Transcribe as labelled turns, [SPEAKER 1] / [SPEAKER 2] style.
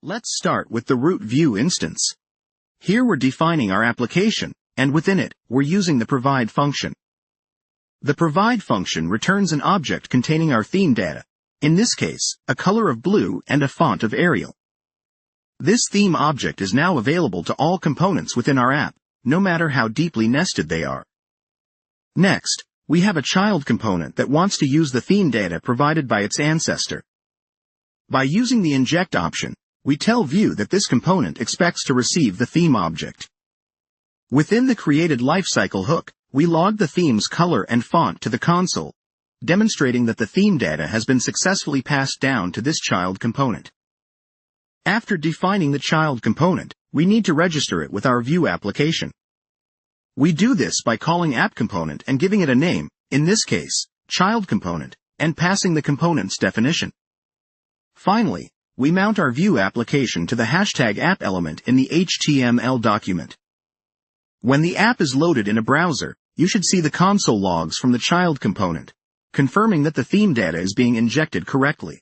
[SPEAKER 1] Let's start with the root view instance. Here we're defining our application, and within it, we're using the provide function. The provide function returns an object containing our theme data, in this case, a color of blue and a font of Arial. This theme object is now available to all components within our app, no matter how deeply nested they are. Next, we have a child component that wants to use the theme data provided by its ancestor. By using the Inject option, we tell Vue that this component expects to receive the theme object. Within the created lifecycle hook, we log the theme's color and font to the console, demonstrating that the theme data has been successfully passed down to this child component. After defining the child component, we need to register it with our Vue application. We do this by calling app component and giving it a name, in this case, child component, and passing the component's definition. Finally, we mount our Vue application to the hashtag app element in the HTML document. When the app is loaded in a browser, you should see the console logs from the child component, confirming that the theme data is being injected correctly.